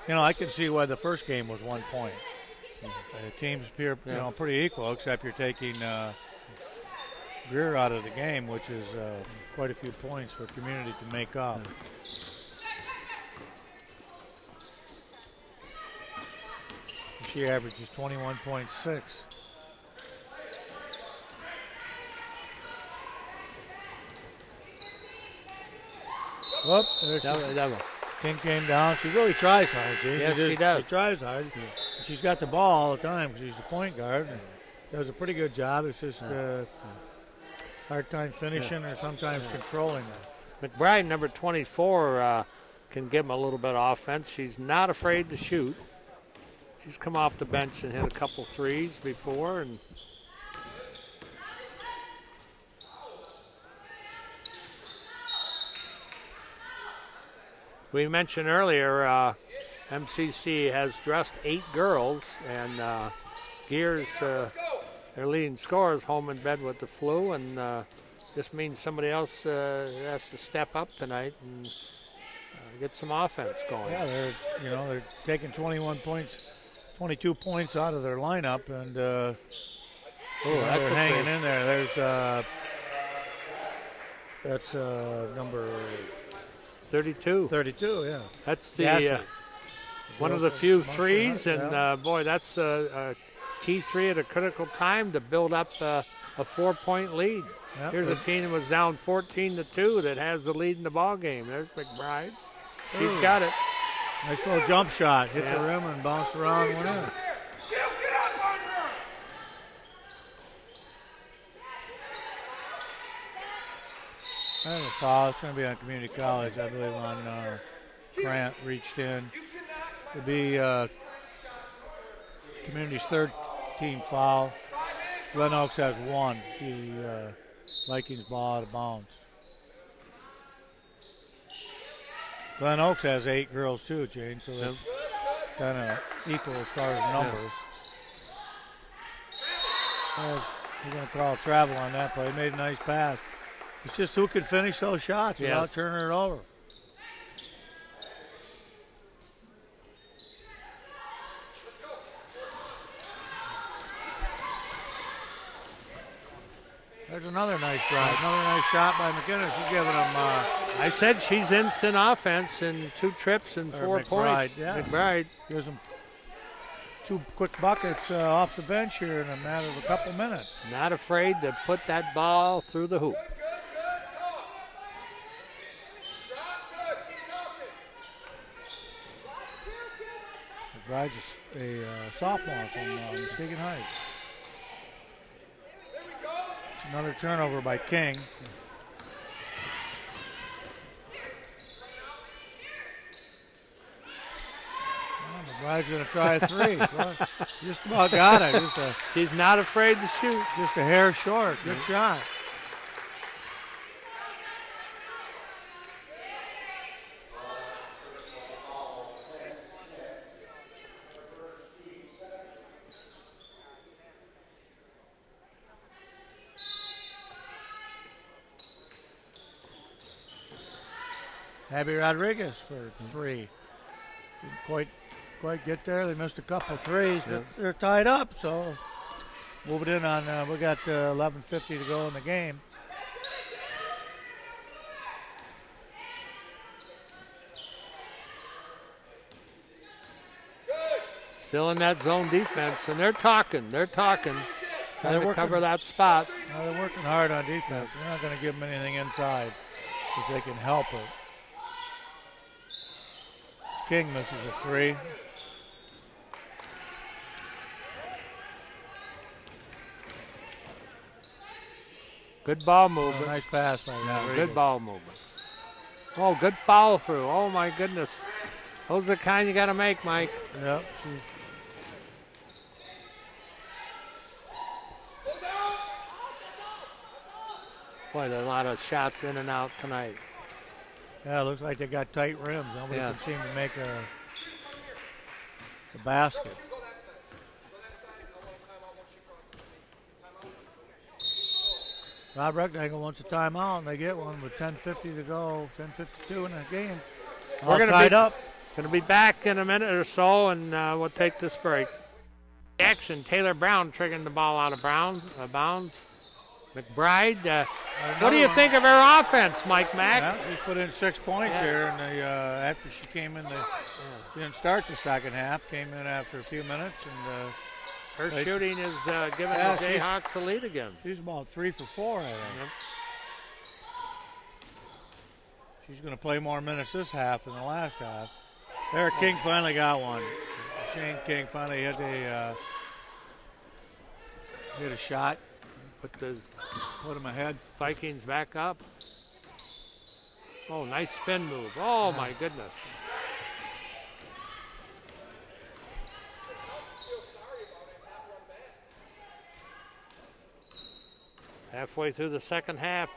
You know, I can see why the first game was 1 point. The teams appear, pretty equal, except you're taking Greer out of the game, which is quite a few points for Community to make up. She averages 21.6. Whoop, there's King came down. She really tries hard. Yes, she does. She tries hard. She's got the ball all the time because she's the point guard. And does a pretty good job. It's just hard time finishing or sometimes controlling it. McBride, number 24, can give him a little bit of offense. She's not afraid to shoot. She's come off the bench and hit a couple threes before. And we mentioned earlier, MCC has dressed 8 girls, and Gears, their leading scorers, home in bed with the flu, and this means somebody else has to step up tonight and get some offense going. Yeah, they're taking 22 points out of their lineup, and they're hanging in there. There's that's number 32. 32, yeah. That's the one of the few threes, and boy, that's a key three at a critical time to build up a 4-point lead. Yep. Here's a team that was down 14-2 that has the lead in the ball game. There's McBride. She's got it. Nice little jump shot. Hit the rim and bounced around and went in. There's a foul. It's going to be on Community College, I believe, on Grant. Reached in. It'll be Community's third team foul. Glen Oaks has 1. The Vikings ball out of bounds. Glen Oaks has 8 girls too, Jane, so that's kind of equal as far as numbers. We're going to call travel on that play. He made a nice pass. It's just who can finish those shots without turning it over. There's another nice drive. Another nice shot by McGinnis. She's giving him. I said she's instant offense in 2 trips and 4 points. Yeah. McBride gives him 2 quick buckets off the bench here in a matter of a couple minutes. Not afraid to put that ball through the hoop. McBride's a sophomore from Muskegon Heights. Another turnover by King. McBride's going to try a 3. Well, just about got it. She's not afraid to shoot. Just a hair short. Good shot. Abby Rodriguez for 3. Didn't quite get there. They missed a couple threes, but they're tied up. So move it in on. We got 11:50 to go in the game. Still in that zone defense, and they're talking. They're trying to cover that spot. They're working hard on defense. They're not going to give them anything inside if they can help it. King misses a 3. Good ball movement. Nice pass by Rodriguez. Good ball movement. Oh, good follow through. Oh my goodness. Those are the kind you got to make, Mike. Yep. Boy, there's a lot of shots in and out tonight. Yeah, it looks like they got tight rims. Nobody can seem to make a basket. Rob Rectangle wants a timeout, and they get one with 10:50 to go, 10:52 in the game. We're going to be back in a minute or so, and we'll take this break. Action, Taylor Brown triggering the ball out of bounds. McBride, what do you think of her offense, Mike Mack? Yeah, she's put in 6 points here, and after she came in, didn't start the second half, came in after a few minutes, and her shooting is giving the Jayhawks the lead again. She's about 3 for 4, I think. Yep. She's going to play more minutes this half than the last half. There, King finally got one. Shane King finally hit a shot. Put him ahead. Vikings back up. Oh, nice spin move. Oh, my goodness. Halfway through the second half,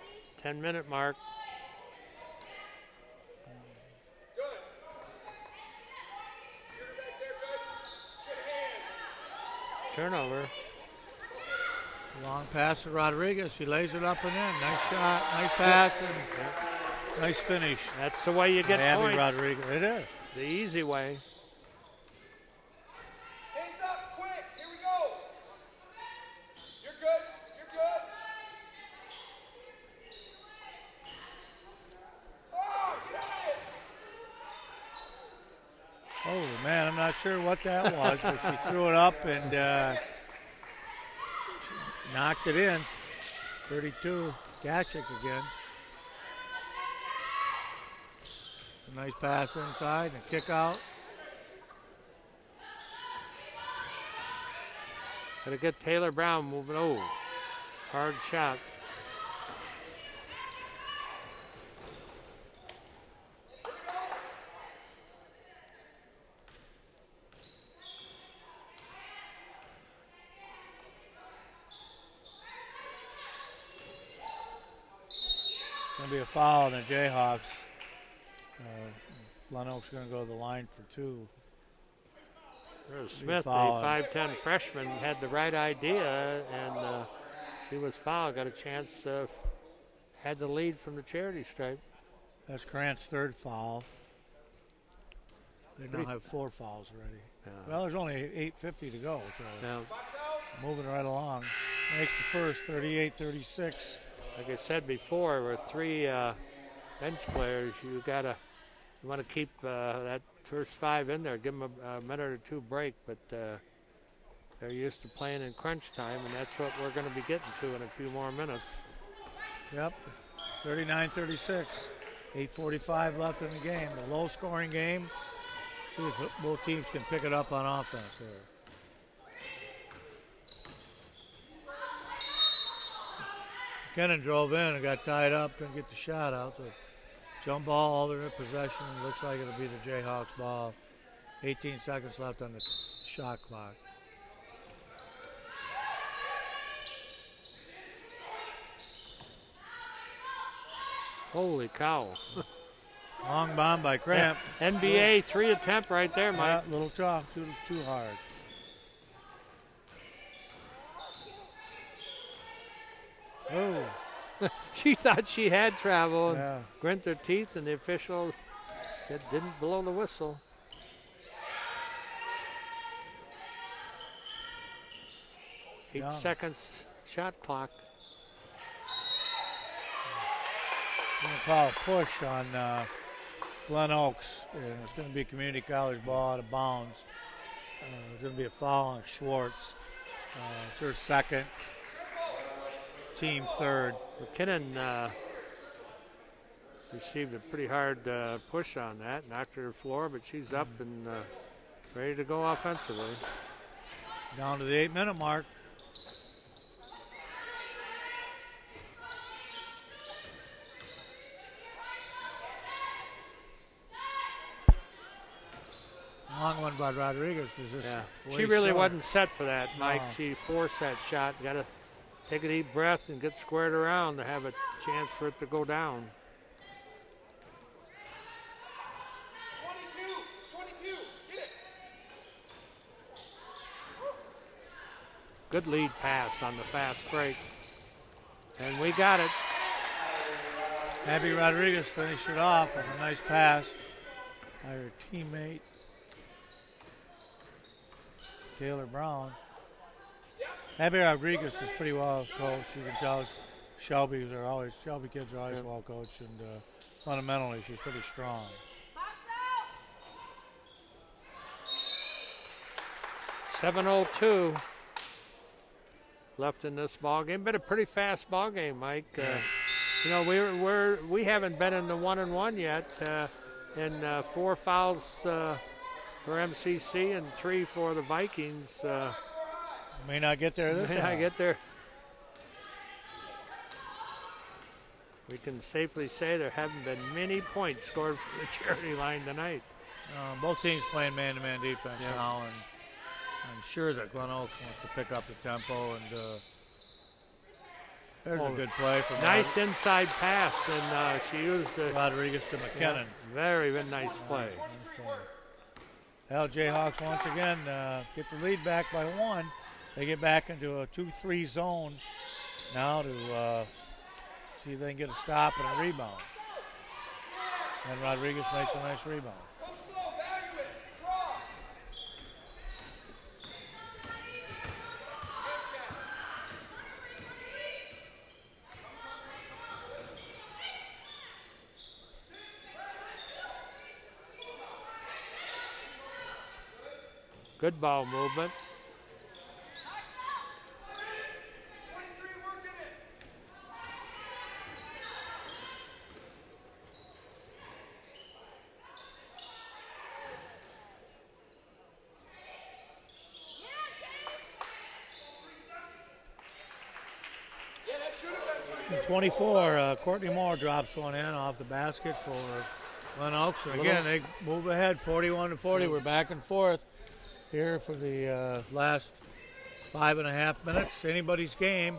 10-minute mark. Turnover. Long pass to Rodriguez. She lays it up and in. Nice shot, nice pass, and nice finish. That's the way you get points. Rodriguez. It is. The easy way. Hands up, quick. Here we go. You're good. You're good. Oh, get out of it. Oh, man, I'm not sure what that was, but she threw it up and knocked it in. 32, Gashik again. A nice pass inside and a kick out. Gotta get Taylor Brown moving. Oh, hard shot. Going to be a foul on the Jayhawks. Glen Oaks going to go to the line for 2. Smith, the 5'10" freshman, had the right idea, and she was fouled. Got a chance, had the lead from the charity stripe. That's Grant's 3rd foul. They now have 4 fouls already. Yeah. Well, there's only 8:50 to go, so moving right along. Makes the first 38-36. Like I said before, with 3 bench players, you want to keep that first 5 in there. Give them a minute or 2 break, but they're used to playing in crunch time, and that's what we're going to be getting to in a few more minutes. Yep, 39-36. 8:45 left in the game. A low-scoring game. See if both teams can pick it up on offense here. McKinnon drove in and got tied up, couldn't get the shot out. So jump ball, alternate possession. Looks like it'll be the Jayhawks ball. 18 seconds left on the shot clock. Holy cow. Long bomb by Cramp. Yeah. NBA 3 attempt right there, Mike. Yeah, little tough, too hard. Oh. She thought she had travel and Yeah. grinned her teeth, and the official said didn't blow the whistle. Eight seconds shot clock. I'm going to call a push on Glen Oaks, and it's going to be community college ball out of bounds. There's going to be a foul on Schwartz. It's her second, team third. McKinnon received a pretty hard push on that, knocked her to the floor, but she's up and ready to go offensively. Down to the 8-minute mark. Long one by Rodriguez. She really wasn't set for that, Mike. She forced that shot. Got to take a deep breath and get squared around to have a chance for it to go down. 22, get it. Good lead pass on the fast break. And we got it. Abby Rodriguez finished it off with a nice pass by her teammate, Taylor Brown. Abby Rodriguez is pretty well coached. You can tell Shelby kids are always well coached, and fundamentally she's pretty strong. .702 left in this ball game. Been a pretty fast ball game, Mike. You know, we haven't been in the 1-and-1 yet, and 4 fouls for MCC and 3 for the Vikings. May not get there this time. May not get there. We can safely say there haven't been many points scored from the charity line tonight. Both teams playing man-to-man defense now, and I'm sure that Glen Oaks wants to pick up the tempo, and there's a good play from nice inside pass, and she used Rodriguez to McKinnon. Very nice play. Well, Jayhawks once again get the lead back by 1. They get back into a 2-3 zone now to see if they can get a stop and a rebound. And Rodriguez makes a nice rebound. Come slow, value it. Cross. Good ball movement. 23 working it. Yeah, that should have been 24, Courtney Moore drops one in off the basket for Glen Oaks. And again, they move ahead 41-40. We're back and forth here for the last 5.5 minutes. Anybody's game.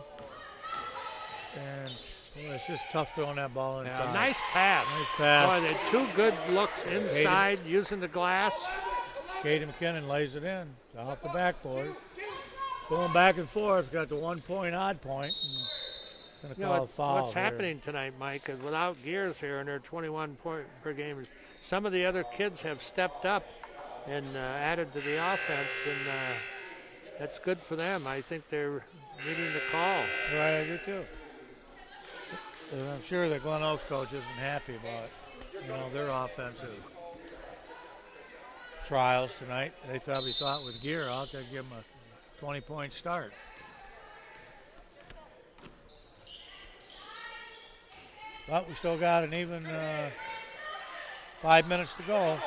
And it's just tough throwing that ball inside. Yeah, nice pass. Nice pass. Boy, they had 2 good looks inside using the glass. Katie McKinnon lays it in off the backboard. It's going back and forth. Got the 1-point odd point. Gonna call a foul what's happening tonight, Mike, is without Gears here and their 21 point per game, some of the other kids have stepped up and added to the offense, and That's good for them. I think they're meeting the call. Right, I do too. And I'm sure the Glen Oaks coach isn't happy about, their offensive trials tonight. They probably thought with gear out they'd give them a 20-point start. But we still got an even 5 minutes to go.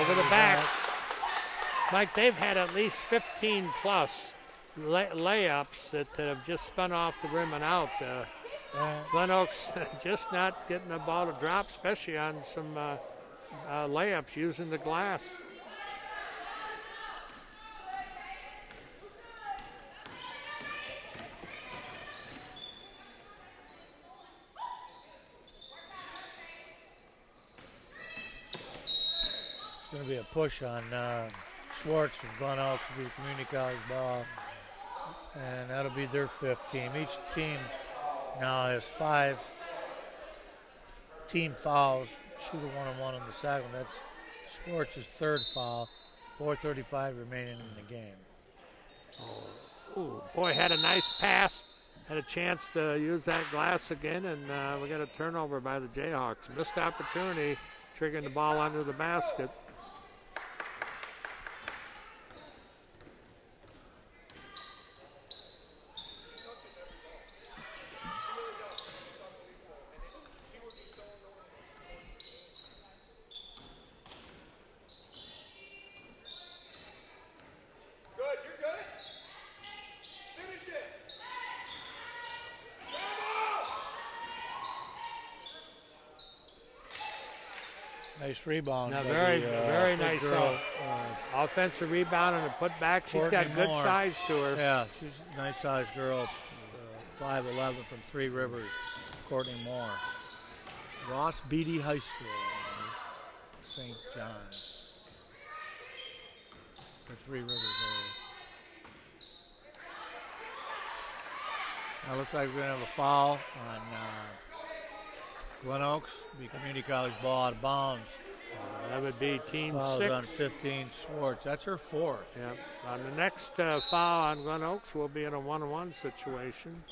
Over the back. Mike, they've had at least 15 plus layups that have just spun off the rim and out. Glen Oaks just not getting the ball to drop, especially on some layups using the glass. It's going to be a push on Schwartz from Glen Oaks to be community college ball. And that'll be their 5th team. Each team now has 5 team fouls. Shoot a 1-on-1 in the second. That's Schwartz's 3rd foul. 4:35 remaining in the game. Oh, boy, had a nice pass. Had a chance to use that glass again, and we got a turnover by the Jayhawks. Missed opportunity, triggering the ball under the basket. Nice rebound. Now very nice offensive rebound and a putback. She's got good size to her. Yeah, she's a nice sized girl. 5'11" from Three Rivers, Courtney Moore. Ross Beatty High School, St. John's. The Three Rivers area. Now it looks like we're going to have a foul on Glen Oaks. Be community college ball out of bounds. That would be team Fouls 6. on 15, Schwartz. That's her 4th. Yeah. On the next foul on Glen Oaks, we'll be in a 1-on-1 situation.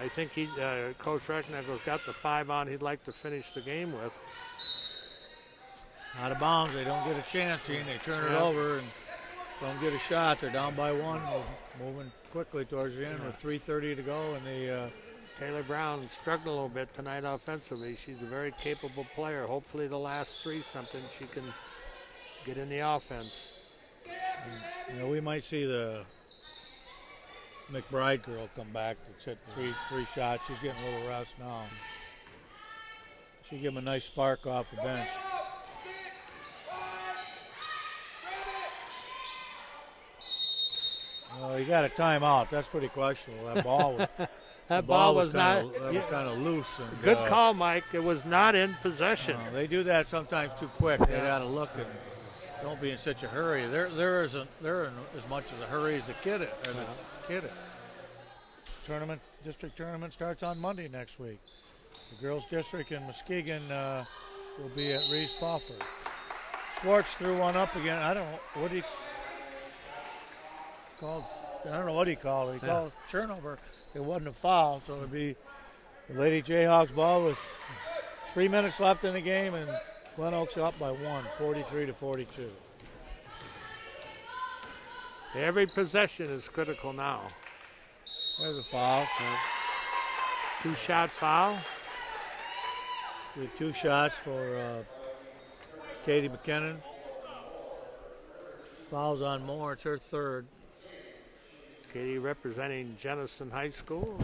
I think Coach Recknagel's got the 5 on he'd like to finish the game with. Out of bounds. They don't get a chance. They turn it over and don't get a shot. They're down by 1. Moving quickly towards the end with 3:30 to go. And Taylor Brown struggled a little bit tonight offensively. She's a very capable player. Hopefully the last 3 something she can get in the offense. And, we might see the McBride girl come back. It's hit three shots. She's getting a little rest now. She'll give him a nice spark off the bench. Well, he got a timeout. That's pretty questionable. That ball was that ball was kind of loose. And, good call, Mike. It was not in possession. They do that sometimes too quick. They got to look and don't be in such a hurry. They're in as much as a hurry as the kid is. District tournament starts on Monday next week. The girls' district in Muskegon will be at Reese Puffer. Schwartz threw one up again. I don't know what he called. I don't know what he called it. He called turnover. It wasn't a foul, so it would be the Lady Jayhawks ball with 3 minutes left in the game, and Glen Oaks up by 1, 43-42. Every possession is critical now. There's a foul. 2-shot foul. We have 2 shots for Katie McKinnon. Fouls on Moore. It's her 3rd. Katie representing Jenison High School.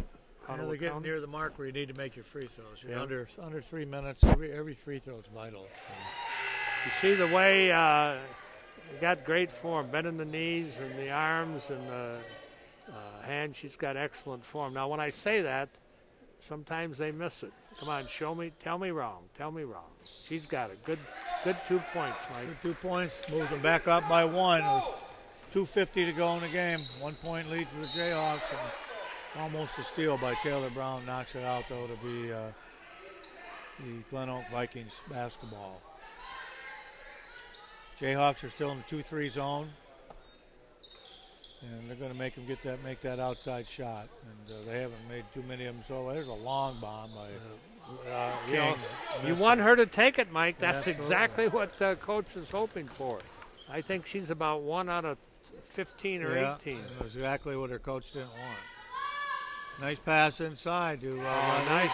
They're getting near the mark where you need to make your free throws. You're under 3 minutes. Every free throw is vital. You see the way got great form, bending the knees and the arms and the hand. She's got excellent form. Now, when I say that, sometimes they miss it. Come on, show me. Tell me wrong. Tell me wrong. She's got a good Good 2 points, Mike. Good 2 points. Moves them back up by 1. With 2:50 to go in the game. 1 point lead for the Jayhawks. And almost a steal by Taylor Brown. Knocks it out, though, to be the Glen Oak Vikings basketball. Jayhawks are still in the 2-3 zone. And they're going to make them make that outside shot. And they haven't made too many of them. So there's a long bomb by King. You want her to take it, Mike. That's Absolutely. exactly what Coach is hoping for. I think she's about 1 out of 15 or 18. That's exactly what her coach didn't want. Nice pass inside to nice.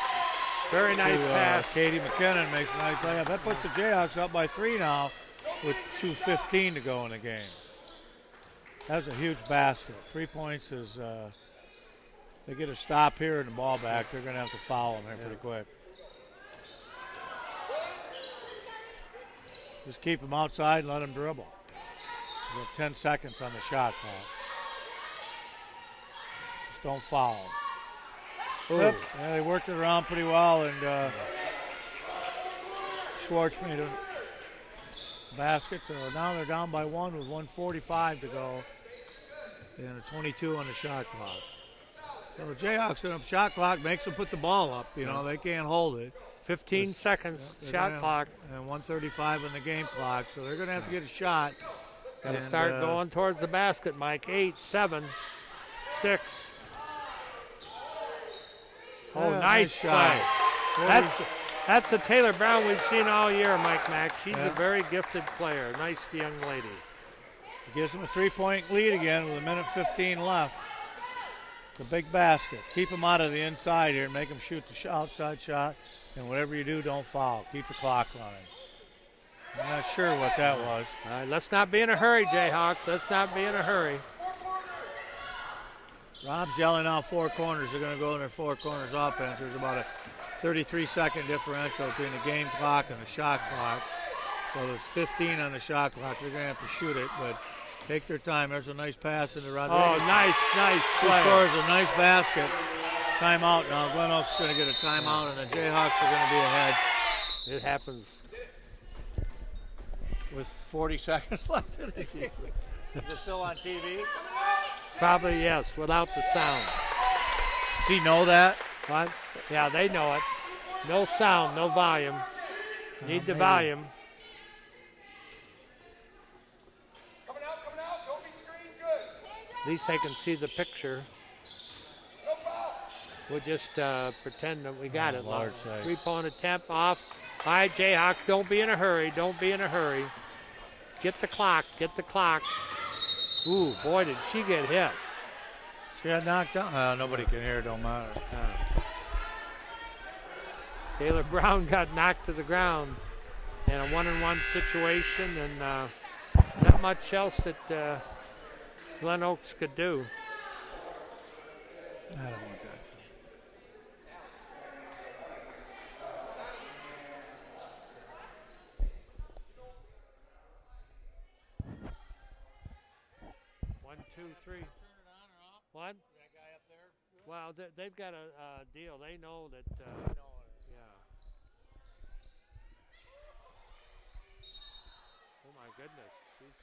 Very nice pass. Katie McKinnon makes a nice layup. That puts the Jayhawks up by 3 now with 2:15 to go in the game. That's a huge basket. 3 points is they get a stop here and the ball back. They're going to have to foul them here pretty quick. Just keep them outside and let them dribble. You got 10 seconds on the shot clock. Just don't foul. Yep. Yeah, they worked it around pretty well, and Schwartz made a basket. So now they're down by 1 with 1:45 to go, and a 22 on the shot clock. So the Jayhawks on the shot clock makes them put the ball up. You know, they can't hold it. 15 seconds shot clock. And 1:35 on the game clock, so they're going to have to get a shot. Got to start going towards the basket, Mike. 8, 7, 6. Oh, nice shot. Play. That's the Taylor Brown we've seen all year, Mike Mack. She's a very gifted player. Nice young lady. It gives them a 3-point lead again with 1:15 left. It's a big basket. Keep them out of the inside here and make them shoot the outside shot. And whatever you do, don't foul. Keep the clock running. I'm not sure what that was. All right, let's not be in a hurry, Jayhawks. Let's not be in a hurry. Rob's yelling out 4 corners. They're going to go in their 4 corners offense. There's about a 33-second differential between the game clock and the shot clock. So there's 15 on the shot clock. They're going to have to shoot it, but take their time. There's a nice pass into Rodriguez. Oh, nice play. He scores a nice basket. Timeout now. Glen Oak's going to get a timeout, and the Jayhawks are going to be ahead. It happens. With 40 seconds left in the game. Is it still on TV? Probably, yes, without the sound. Does he know that? What? Yeah, they know it. No sound, no volume. Need the volume. Coming out, don't be screened, good. At least they can see the picture. No foul. We'll just pretend that we got it. Large size. 3-point attempt off. All right, Jayhawks, don't be in a hurry. Don't be in a hurry. Get the clock. Get the clock. Ooh, boy, did she get hit. She got knocked down. Nobody can hear. Don't matter. Taylor Brown got knocked to the ground in a 1-on-1 situation, and not much else that Glen Oaks could do. I don't want that. One, two, three. What? That guy up there? Well, they've got a deal. They know that. Yeah. Oh my goodness, she's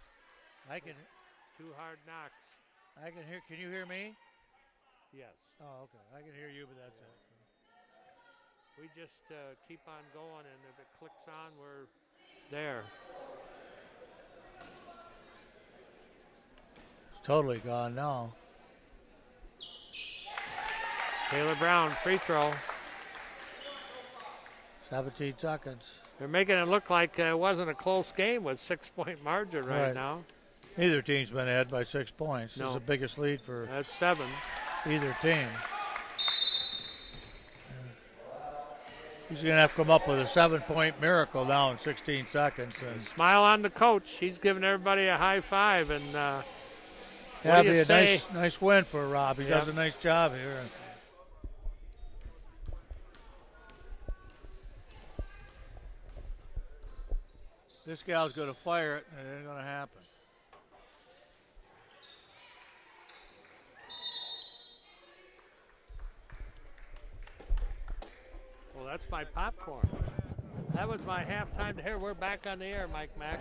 I can 2 hard knocks. hear. Can you hear me? Yes. Oh, okay. I can hear you, but that's it. We just keep on going, and if it clicks on, we're there. It's totally gone now. Taylor Brown, free throw. 17 seconds. They're making it look like it wasn't a close game with 6-point margin right now. Neither team's been ahead by 6 points. This No. is the biggest lead for That's 7. either team. He's going to have to come up with a 7-point miracle now in 16 seconds. And Smile on the coach. He's giving everybody a high five. And that'd do be you a say? nice win for Rob. He does a nice job here. This gal's going to fire it, and it ain't going to happen. Well, that's my popcorn. That was my halftime. Here, we're back on the air, Mike Mack.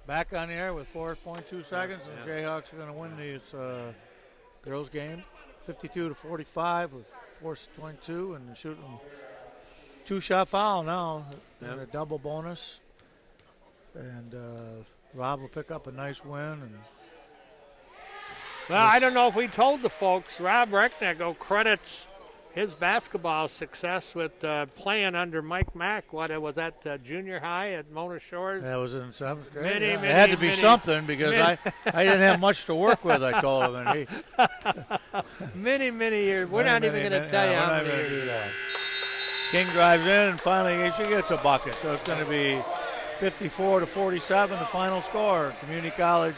Back on the air with 4.2 seconds, and the Jayhawks are going to win the girls game 52-45 with 4.2 and shooting 2-shot foul now and a double bonus. And Rob will pick up a nice win. And well, I don't know if we told the folks, Rob Recknego credits his basketball success with playing under Mike Mack. What was that, junior high at Mona Shores? That was in 7th grade. Many, it had to be something because I didn't have much to work with, I told him. And many years. We're not even going to tell you how many years. Do that. King drives in, and finally she gets a bucket. So it's going to be 54-47, the final score. Community College